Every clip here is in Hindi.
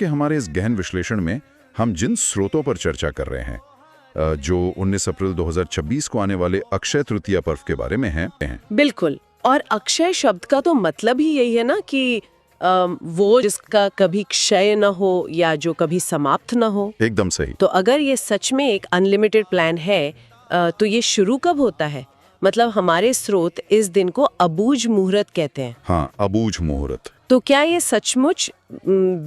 के हमारे इस गहन विश्लेषण में हम जिन स्रोतों पर चर्चा कर रहे हैं, जो 19 अप्रैल 2026 को आने वाले अक्षय तृतीया पर्व के बारे में हैं। बिल्कुल। और अक्षय शब्द का तो मतलब ही यही है ना कि वो जिसका कभी क्षय न हो या जो कभी समाप्त न हो। एकदम सही। तो अगर ये सच में एक अनलिमिटेड प्लान है, तो ये शुरू कब होता है? मतलब हमारे स्रोत इस दिन को अबूझ मुहूर्त कहते हैं। हाँ, अबूझ मुहूर्त। तो क्या ये सचमुच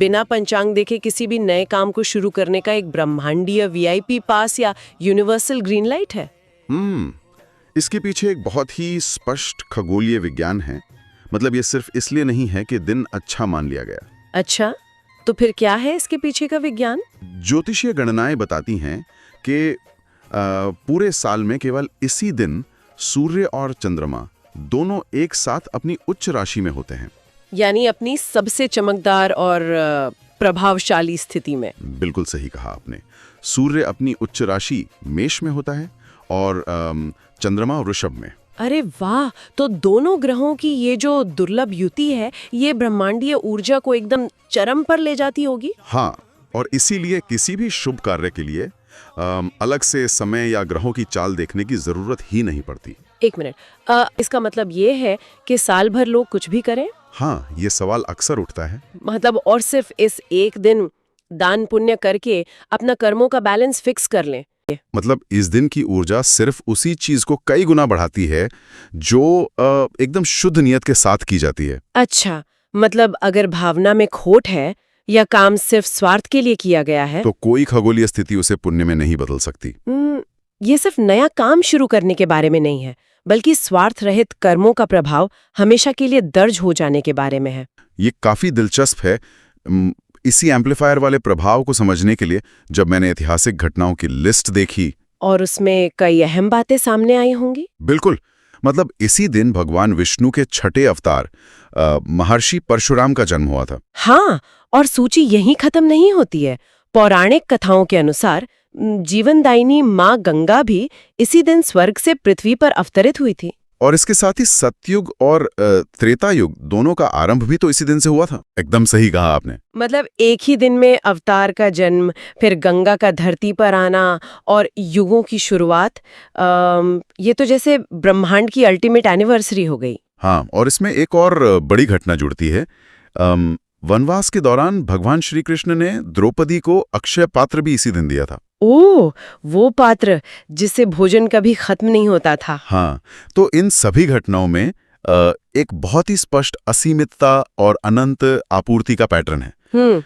बिना पंचांग देखे किसी भी नए काम को शुरू करने का एक ब्रह्मांडीय वीआईपी पास या यूनिवर्सल ग्रीन लाइट है? इसके पीछे एक बहुत ही स्पष्ट खगोलीय विज्ञान है। मतलब ये सिर्फ इसलिए नहीं है कि दिन अच्छा मान लिया गया। अच्छा, तो फिर क्या है इसके पीछे का विज्ञान? ज्योतिषीय गणनाएं बताती हैं कि पूरे साल में केवल इसी दिन सूर्य और चंद्रमा दोनों एक साथ अपनी उच्च राशि में होते हैं। यानी अपनी सबसे चमकदार और प्रभावशाली स्थिति में। बिल्कुल सही कहा आपने। सूर्य अपनी उच्च राशि मेष में होता है और चंद्रमा वृषभ में। अरे वाह! तो दोनों ग्रहों की ये जो दुर्लभ युति है, ये ब्रह्मांडीय ऊर्जा को एकदम चरम पर ले जाती होगी। हाँ, और इसीलिए किसी भी शुभ कार्य के लिए अलग से समय या ग्रहों की चाल देखने की जरूरत ही नहीं पड़ती। एक मिनट, इसका मतलब ये है कि साल भर लोग कुछ भी करें? हाँ, ये सवाल अक्सर उठता है। मतलब और सिर्फ इस एक दिन दान पुण्य करके अपना कर्मों का बैलेंस फिक्स कर लें? मतलब इस दिन की ऊर्जा सिर्फ उसी चीज को कई गुना बढ़ाती है जो एकदम शुद्ध नियत के साथ की जाती है। अच्छा, मतलब अगर भावना में खोट है या काम सिर्फ स्वार्थ के लिए किया गया है, तो कोई खगोलीय स्थिति उसे पुण्य में नहीं बदल सकती। ये सिर्फ नया काम शुरू करने के बारे में नहीं है, बल्कि स्वार्थ रहित कर्मों का प्रभाव हमेशा के लिए दर्ज हो जाने के बारे में है। ये काफी दिलचस्प है। इसी एम्पलीफायर वाले प्रभाव को समझने के लिए जब मैंने ऐतिहासिक घटनाओं की लिस्ट देखी, और उसमें कई अहम बातें सामने आई होंगी। बिल्कुल। मतलब इसी दिन भगवान विष्णु के छठे अवतार महर्षि परशुराम का जन्म हुआ था। हाँ, और सूची यहीं खत्म नहीं होती है। पौराणिक कथाओं के अनुसार जीवनदायिनी माँ गंगा भी इसी दिन स्वर्ग से पृथ्वी पर अवतरित हुई थी। और इसके साथ ही सतयुग और त्रेता युग दोनों का आरंभ भी तो इसी दिन से हुआ था। एकदम सही कहा आपने। मतलब एक ही दिन में अवतार का जन्म, फिर गंगा का धरती पर आना और युगों की शुरुआत। ये तो जैसे ब्रह्मांड की अल्टीमेट एनिवर्सरी हो गई। हाँ, और इसमें एक और बड़ी घटना जुड़ती है। वनवास के दौरान भगवान श्री कृष्ण ने द्रौपदी को अक्षय पात्र भी इसी दिन दिया था। ओह, वो पात्र जिससे भोजन कभी खत्म नहीं होता था। हाँ, तो इन सभी घटनाओं में एक बहुत ही स्पष्ट असीमितता और अनंत आपूर्ति का पैटर्न है।